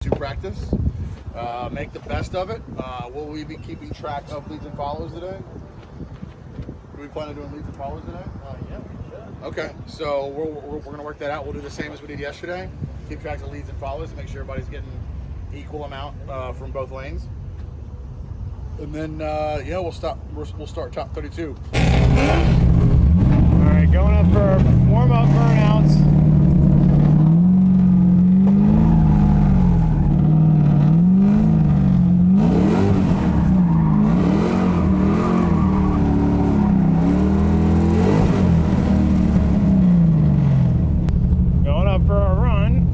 to practice. Make the best of it. Will we be keeping track of leads and follows today? Do we plan on doing leads and follows today? Yeah, we should. Okay, so we're going to work that out. We'll do the same as we did yesterday. Keep track of leads and follows. Make sure everybody's getting equal amount from both lanes. And then yeah, we'll start top 32. All right, going up for warm-up burnouts.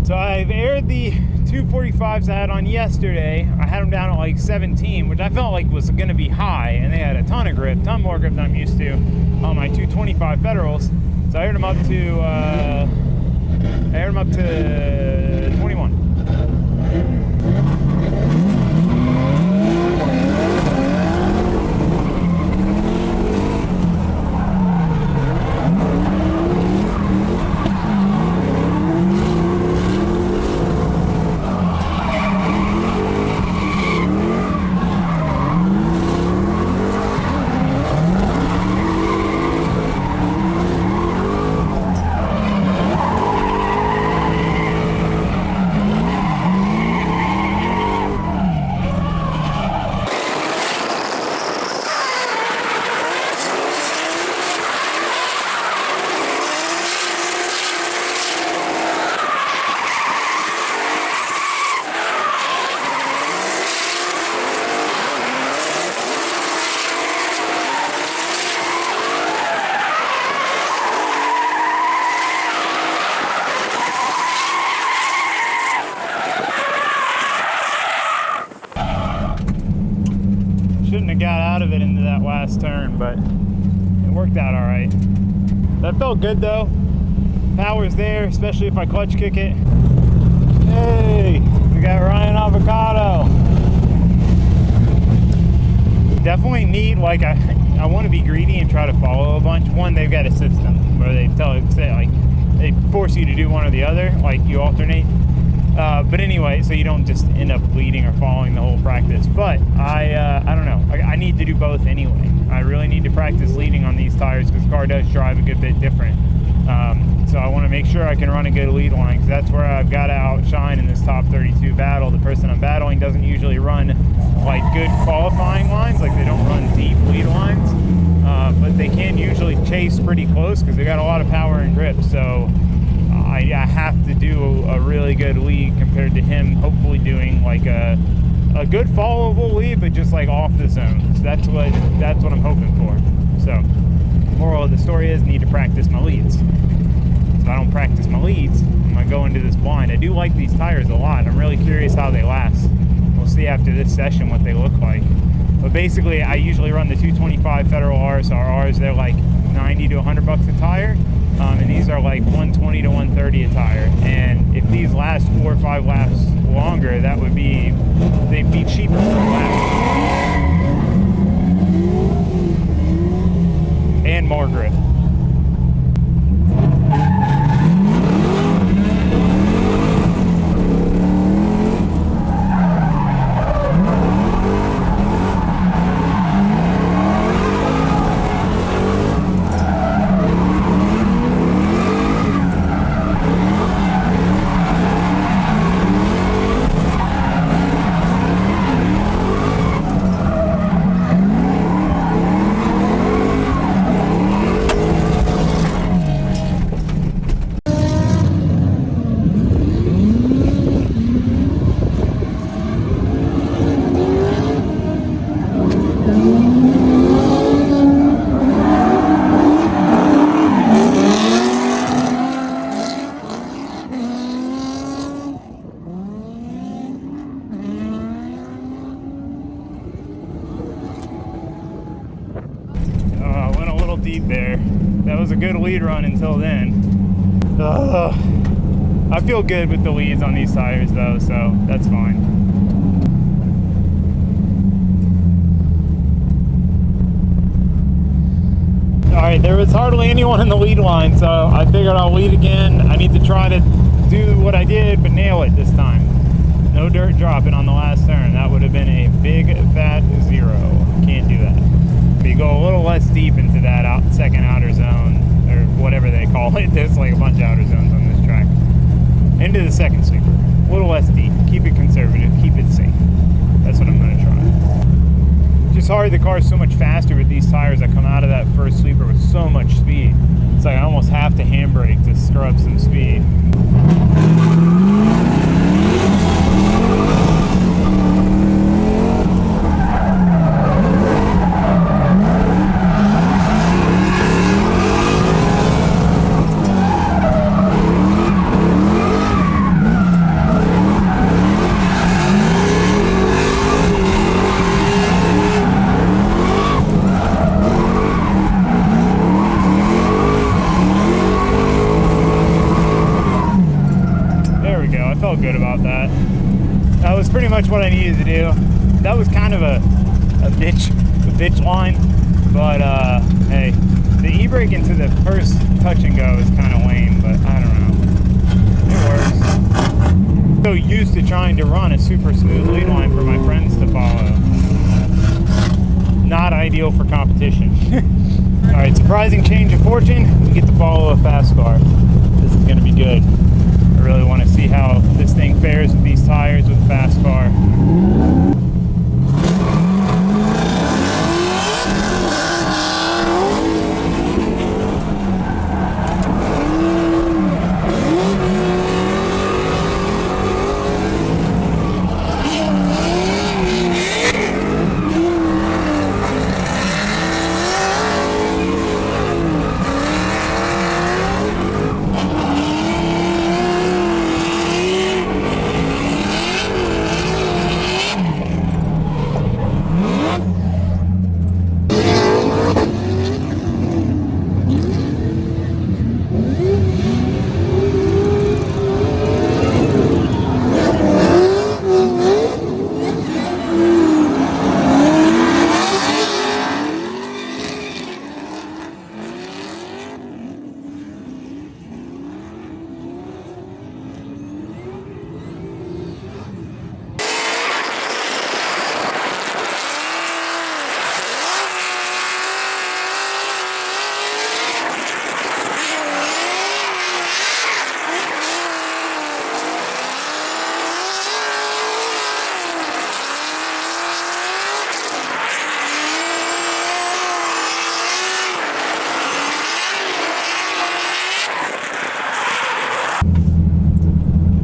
So I've aired the 245s I had on yesterday. I had them down at like 17, which I felt like was going to be high, and they had a ton of grip, ton more grip than I'm used to on my 225 Federals. So I aired them up to 21. Shouldn't have got out of it into that last turn, but it worked out all right. That felt good though. Power's there, especially if I clutch kick it. Hey, we got Ryan Avocado. Definitely neat. Like I want to be greedy and try to follow a bunch. One, they've got a system where they they force you to do one or the other, like you alternate. But anyway, so you don't just end up bleeding or following the whole practice. But I don't know. I need to do both anyway. I really need to practice leading on these tires because the car does drive a good bit different. So I want to make sure I can run a good lead line because that's where I've got to outshine in this top 32 battle. The person I'm battling doesn't usually run like good qualifying lines, like they don't run deep lead lines, but they can usually chase pretty close because they got a lot of power and grip. So I have to do a really good lead compared to him hopefully doing like a good followable lead, but just like off the zone. So that's what I'm hoping for. So moral of the story is need to practice my leads. If I don't practice my leads, I'm gonna go into this blind. I do like these tires a lot. I'm really curious how they last. We'll see after this session what they look like. But basically I usually run the 225 Federal RSRs. They're like 90 to 100 bucks a tire. And these are like 120 to 130 a tire. And if these last 4 or 5 laps longer, they'd be cheaper per lap. And more grip. Deep there. That was a good lead run until then. I feel good with the leads on these tires though, so that's fine. Alright, there was hardly anyone in the lead line, so I figured I'll lead again. I need to try to do what I did, but nail it this time. No dirt dropping on the last turn. That would have been a big fat 0. Can't do that. If you go a little less deep into that second outer zone, or whatever they call it, there's like a bunch of outer zones on this track. Into the second sweeper. A little less deep. Keep it conservative. Keep it safe. That's what I'm going to try. Just hard. The car's so much faster with these tires. I come out of that first sweeper with so much speed. It's like I almost have to handbrake to scrub some speed. Good about that. That was pretty much what I needed to do. That was kind of a bitch line, but hey, the e-brake into the first touch and go is kind of lame, but I don't know. It works. So used to trying to run a super smooth lead line for my friends to follow. Not ideal for competition. All right, surprising change of fortune. We get to follow a fast car. This is going to be good. I really want to see how this thing fares with these tires with a fast car.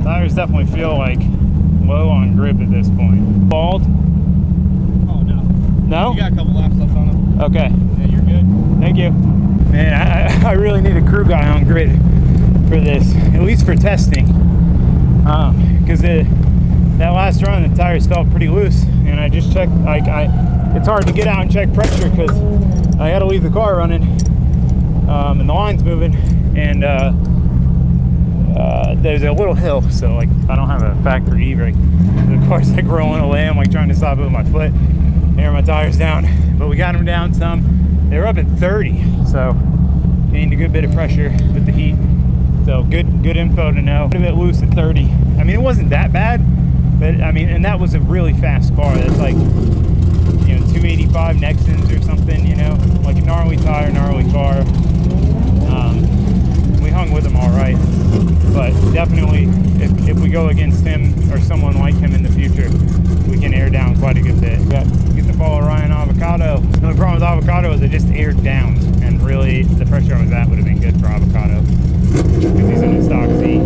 Tires definitely feel like low on grip at this point. Bald? Oh, no. No? You got a couple laps left on them. Okay. Yeah, you're good. Thank you. Man, I really need a crew guy on grid for this, at least for testing. Because that last run, the tires felt pretty loose, and I just checked, it's hard to get out and check pressure because I had to leave the car running, and the line's moving, and there's a little hill, so like I don't have a factory e-brake. The car's like rolling away. I'm like trying to stop it with my foot, air my tires down, but we got them down some. They were up at 30, so gained a good bit of pressure with the heat. So good info to know. A bit loose at 30. I mean, it wasn't that bad, but I mean, and that was a really fast car. That's like, you know, 285 Nexons or something, you know, like a gnarly tire, gnarly car. We hung with him all right, but definitely if we go against him or someone like him in the future, we can air down quite a good bit. Yeah, get to follow Ryan Avocado. The only problem with Avocado is it just aired down, and really the pressure I was at would have been good for Avocado because he's in a stock Z.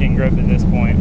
working grip at this point.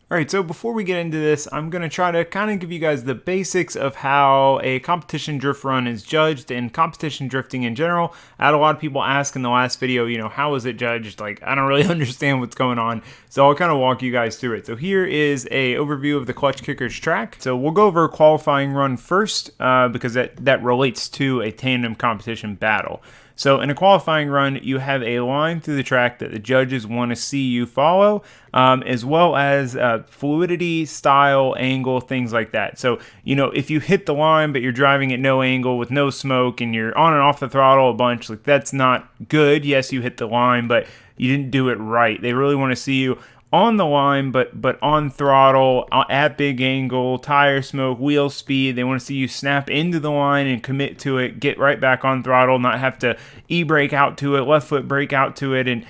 Alright, so before we get into this, I'm going to try to kind of give you guys the basics of how a competition drift run is judged and competition drifting in general. I had a lot of people ask in the last video, you know, how is it judged? Like, I don't really understand what's going on, so I'll kind of walk you guys through it. So here is a overview of the Clutch Kickers track. So we'll go over a qualifying run first because that relates to a tandem competition battle. So in a qualifying run, you have a line through the track that the judges want to see you follow, as well as fluidity, style, angle, things like that. So, you know, if you hit the line, but you're driving at no angle with no smoke and you're on and off the throttle a bunch, like that's not good. Yes, you hit the line, but you didn't do it right. They really want to see you on the line, but on throttle, at big angle, tire smoke, wheel speed. They want to see you snap into the line and commit to it, get right back on throttle, not have to e-brake out to it, left foot brake out to it, and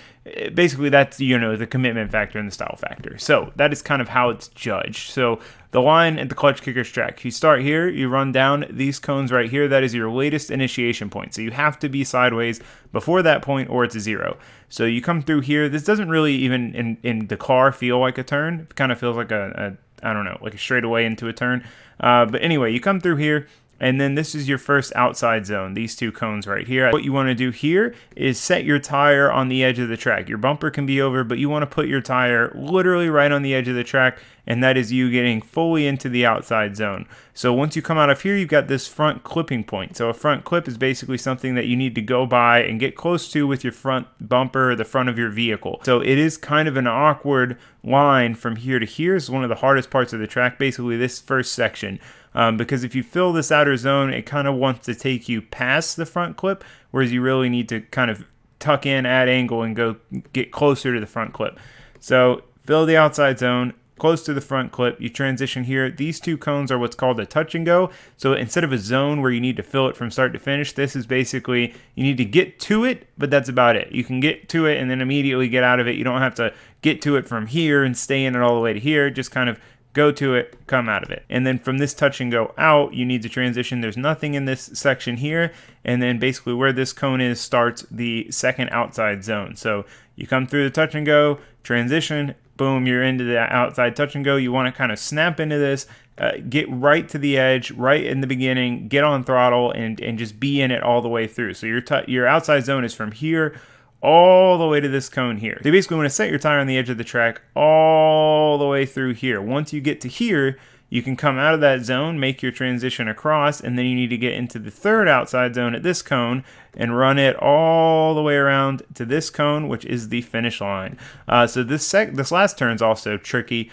basically that's, you know, the commitment factor and the style factor. So that is kind of how it's judged. So the line at the Clutch Kickers track, you start here, you run down these cones right here. That is your latest initiation point. So you have to be sideways before that point or it's a zero. So you come through here. This doesn't really even in the car feel like a turn. It kind of feels like I don't know, like a straightaway into a turn. But anyway, you come through here. And then this is your first outside zone, these two cones right here. What you want to do here is set your tire on the edge of the track. Your bumper can be over, but you want to put your tire literally right on the edge of the track, and that is you getting fully into the outside zone. So once you come out of here, you've got this front clipping point. So a front clip is basically something that you need to go by and get close to with your front bumper or the front of your vehicle. So it is kind of an awkward line from here to here. It's one of the hardest parts of the track, basically this first section. Because if you fill this outer zone, it kind of wants to take you past the front clip, whereas you really need to kind of tuck in at angle and go get closer to the front clip. So fill the outside zone, close to the front clip, you transition here. These two cones are what's called a touch and go. So instead of a zone where you need to fill it from start to finish, this is basically you need to get to it, but that's about it. You can get to it and then immediately get out of it. You don't have to get to it from here and stay in it all the way to here. Just kind of go to it, come out of it. And then from this touch and go out, you need to transition. There's nothing in this section here. And then basically where this cone is starts the second outside zone. So you come through the touch and go, transition, boom, you're into the outside touch and go. You want to kind of snap into this, get right to the edge, right in the beginning, get on throttle and just be in it all the way through. So your outside zone is from here all the way to this cone here. So you basically want to set your tire on the edge of the track all the way through here. Once you get to here, you can come out of that zone, make your transition across, and then you need to get into the third outside zone at this cone and run it all the way around to this cone, which is the finish line. So this last turn is also tricky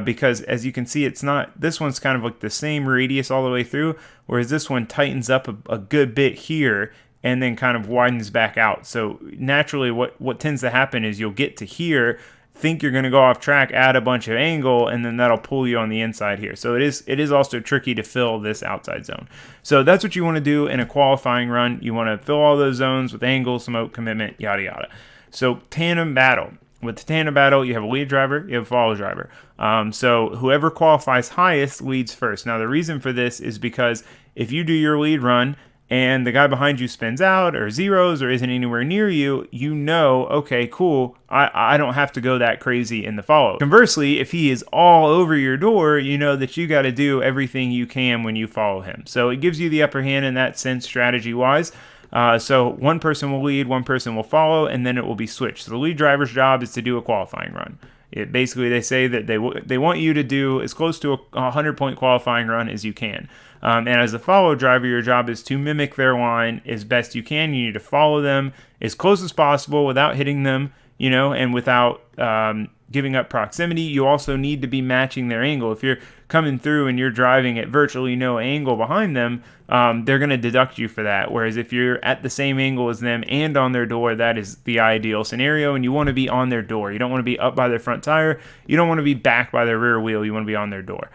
because as you can see, it's not, this one's kind of like the same radius all the way through, whereas this one tightens up a good bit here and then kind of widens back out. So naturally what tends to happen is you'll get to here, think you're going to go off track, add a bunch of angle, and then that'll pull you on the inside here. So it is also tricky to fill this outside zone. So that's what you want to do in a qualifying run. You want to fill all those zones with angle, smoke, commitment, yada yada. So tandem battle. With the tandem battle, you have a lead driver, you have a follow driver. So whoever qualifies highest leads first. Now the reason for this is because if you do your lead run and the guy behind you spins out or zeros or isn't anywhere near you, you know, okay, cool, I don't have to go that crazy in the follow. Conversely, if he is all over your door, you know that you got to do everything you can when you follow him. So it gives you the upper hand in that sense strategy-wise. So one person will lead, one person will follow, and then it will be switched. So the lead driver's job is to do a qualifying run. Basically, they say that they want you to do as close to a 100-point qualifying run as you can. And as a follow driver, your job is to mimic their line as best you can. You need to follow them as close as possible without hitting them, you know, and without giving up proximity. You also need to be matching their angle. If you're coming through and you're driving at virtually no angle behind them, they're going to deduct you for that. Whereas if you're at the same angle as them and on their door, that is the ideal scenario, and you want to be on their door. You don't want to be up by their front tire. You don't want to be back by their rear wheel. You want to be on their door.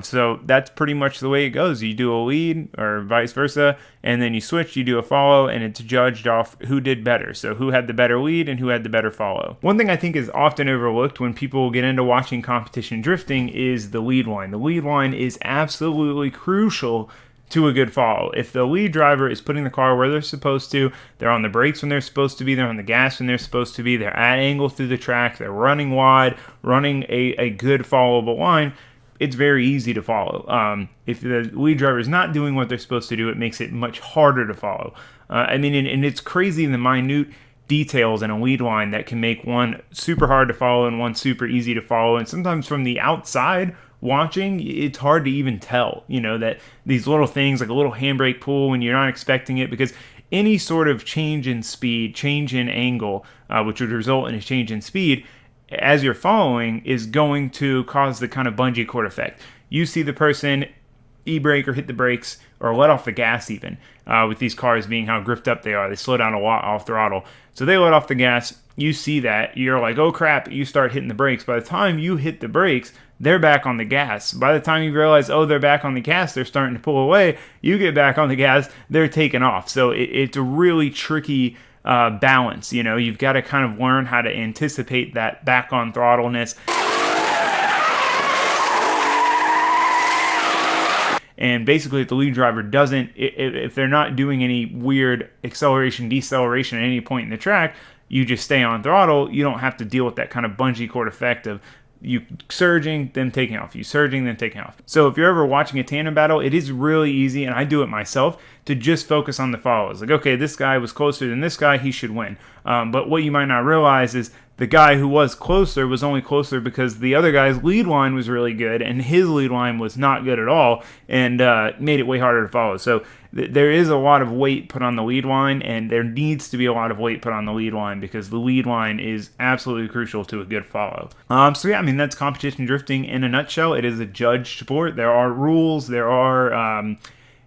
So that's pretty much the way it goes. You do a lead or vice versa, and then you switch, you do a follow, and it's judged off who did better. So who had the better lead and who had the better follow. One thing I think is often overlooked when people get into watching competition drifting is the lead line. The lead line is absolutely crucial to a good follow. If the lead driver is putting the car where they're supposed to, they're on the brakes when they're supposed to be, they're on the gas when they're supposed to be, they're at angle through the track, they're running wide, running a good followable line, it's very easy to follow. If the lead driver is not doing what they're supposed to do, it makes it much harder to follow. And it's crazy the minute details in a lead line that can make one super hard to follow and one super easy to follow. And sometimes from the outside watching, it's hard to even tell, that these little things like a little handbrake pull when you're not expecting it, because any sort of change in speed, change in angle, which would result in a change in speed as you're following, is going to cause the kind of bungee cord effect. You see the person e-brake or hit the brakes or let off the gas even, with these cars being how gripped up they are. They slow down a lot off throttle. So they let off the gas, you see that, you're like, oh crap, you start hitting the brakes. By the time you hit the brakes, they're back on the gas. By the time you realize, oh, they're back on the gas, they're starting to pull away, you get back on the gas, they're taking off. So it's a really tricky balance. You've got to kind of learn how to anticipate that back on throttleness. And basically, if the lead driver doesn't, if they're not doing any weird acceleration, deceleration at any point in the track, you just stay on throttle. You don't have to deal with that kind of bungee cord effect of you surging, then taking off, you surging, then taking off. So if you're ever watching a tandem battle, it is really easy, and I do it myself, to just focus on the follows. Like, okay, this guy was closer than this guy, he should win. But what you might not realize is the guy who was closer was only closer because the other guy's lead line was really good and his lead line was not good at all, and made it way harder to follow. So there is a lot of weight put on the lead line, and there needs to be a lot of weight put on the lead line because the lead line is absolutely crucial to a good follow. So yeah, that's competition drifting in a nutshell. It is a judged sport. There are rules, there are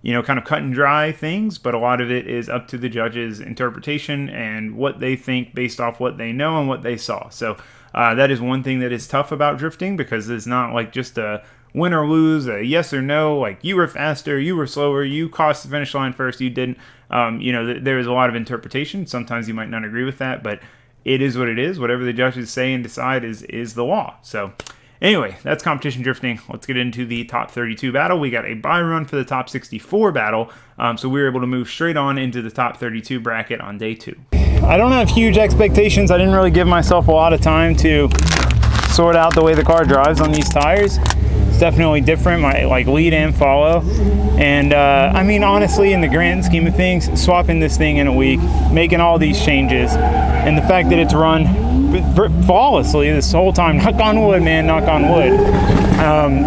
kind of cut and dry things, but a lot of it is up to the judges' interpretation and what they think based off what they know and what they saw. So that is one thing that is tough about drifting, because it's not like just a win or lose, a yes or no, like you were faster, you were slower, you crossed the finish line first, you didn't. There is a lot of interpretation. Sometimes you might not agree with that, but it is what it is. Whatever the judges say and decide is the law. So anyway, that's competition drifting. Let's get into the top 32 battle. We got a buy run for the top 64 battle, so we were able to move straight on into the top 32 bracket on day 2. I don't have huge expectations. I didn't really give myself a lot of time to sort out the way the car drives on these tires. It's definitely different, my lead and follow. And honestly, in the grand scheme of things, swapping this thing in a week, making all these changes, and the fact that it's run flawlessly this whole time, knock on wood, man, knock on wood,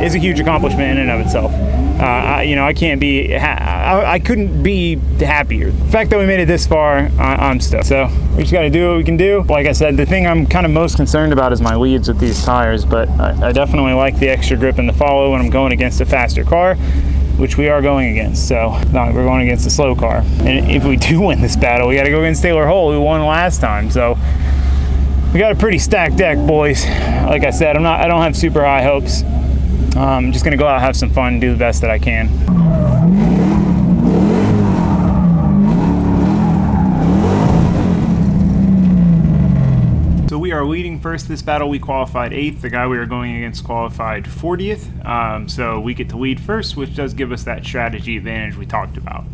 is a huge accomplishment in and of itself. I can't be, I couldn't be happier. The fact that we made it this far, I'm stoked. So we just got to do what we can do. Like I said, the thing I'm kind of most concerned about is my leads with these tires, but I definitely like the extra grip in the follow when I'm going against a faster car, which we are going against. So no, we're going against a slow car. And if we do win this battle, we got to go against Taylor Hull, who won last time. So we got a pretty stacked deck, boys. Like I said, I don't have super high hopes. I'm just gonna go out, have some fun, do the best that I can. So we are leading first this battle. We qualified 8th. The guy we are going against qualified 40th. So we get to lead first, which does give us that strategy advantage we talked about.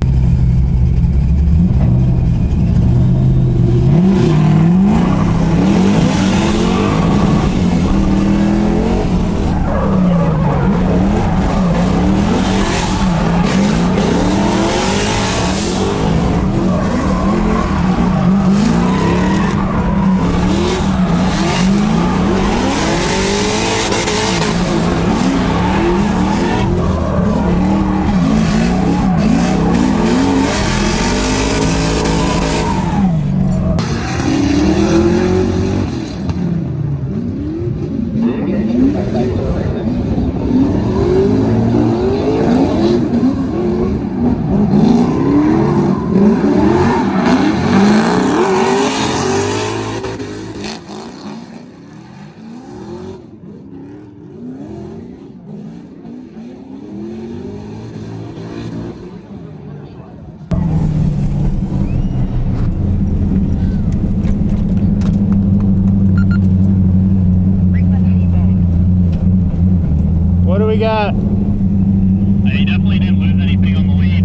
What do we got? He definitely didn't lose anything on the lead.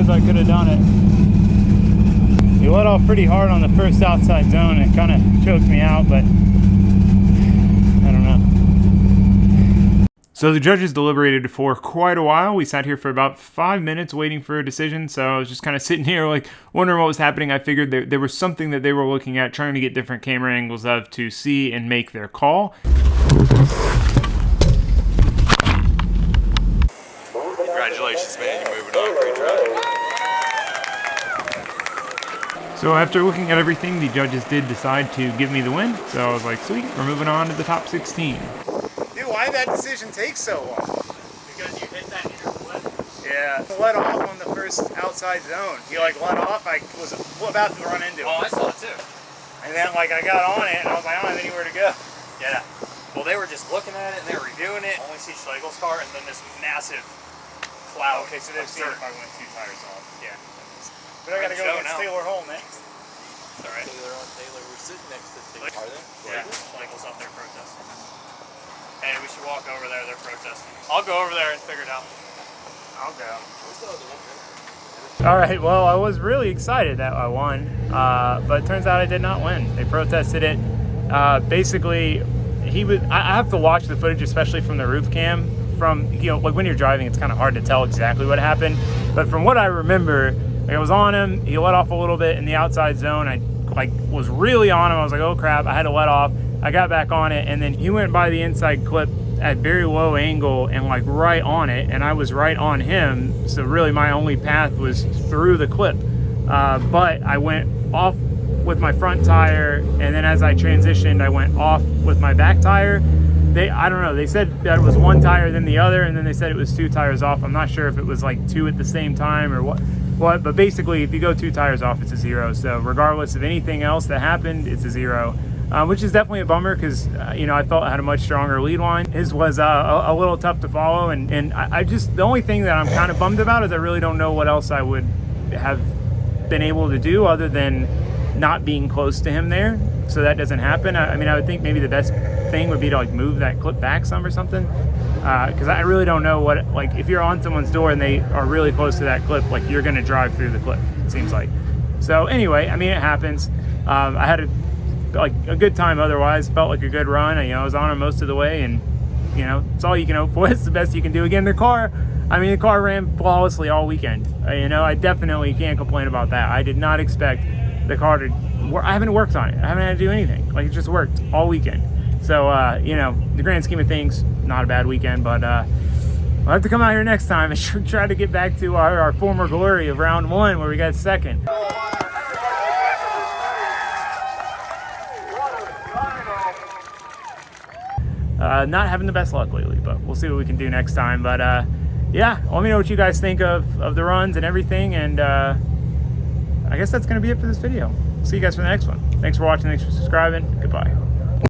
as I could have done it. He let off pretty hard on the first outside zone. It kind of choked me out, but I don't know. So the judges deliberated for quite a while. We sat here for about 5 minutes waiting for a decision. So I was just kind of sitting here like wondering what was happening. I figured there was something that they were looking at, trying to get different camera angles of to see and make their call. Congratulations, man. You're moving on. Great job. So after looking at everything, the judges did decide to give me the win. So I was like, sweet, we're moving on to the top 16. Dude, why did that decision take so long? Because you hit that inner flip. Yeah. Let off on the first outside zone. He like let off, I was about to run into Oh, him. I saw it too. And then like I got on it and I was like, I don't have anywhere to go. Yeah. Well, they were just looking at it and they were reviewing it. Only see Schlegel's car and then this massive cloud. Okay, so they've seen if I went 2 tires off. Yeah. But I gotta go against now. Taylor Hall next. It's alright. Taylor on Taylor. We're sitting next to Taylor. Are they? Yeah. Schlegel's up there protesting. Hey, we should walk over there. They're protesting. I'll go over there and figure it out. I'll go. All right, well, I was really excited that I won, but it turns out I did not win. They protested it. Basically, I have to watch the footage, especially from the roof cam. From, you know, like when you're driving, it's kind of hard to tell exactly what happened. But from what I remember, like I was on him, he let off a little bit in the outside zone. I like was really on him. I was like, oh crap, I had to let off. I got back on it, and then he went by the inside clip at very low angle and like right on it, and I was right on him. So really my only path was through the clip. But I went off with my front tire, and then as I transitioned, I went off with my back tire. I don't know, they said that it was 1 tire then the other, and then they said it was 2 tires off. I'm not sure if it was like 2 at the same time or what, but basically if you go 2 tires off, it's a 0. So regardless of anything else that happened, it's a 0. Which is definitely a bummer because, you know, I felt I had a much stronger lead line. His was a little tough to follow, and I just, the only thing that I'm kind of bummed about is I really don't know what else I would have been able to do other than not being close to him there. So that doesn't happen. I mean, I would think maybe the best thing would be to like move that clip back some or something. Because I really don't know what, like if you're on someone's door and they are really close to that clip, like you're going to drive through the clip, it seems like. So anyway, I mean, it happens. I had a good time otherwise. Felt like a good run. I was on him most of the way, and you know, it's all you can hope for. It's the best you can do. Again, the car ran flawlessly all weekend. I definitely can't complain about that. I did not expect the car to work. I haven't worked on it. I haven't had to do anything. Like, it just worked all weekend. So the grand scheme of things, not a bad weekend, but I'll have to come out here next time and try to get back to our former glory of round 1 where we got second. Not having the best luck lately, but we'll see what we can do next time. But yeah, let me know what you guys think of the runs and everything, and I guess that's going to be it for this video. See you guys for the next one. Thanks for watching. Thanks for subscribing. Goodbye.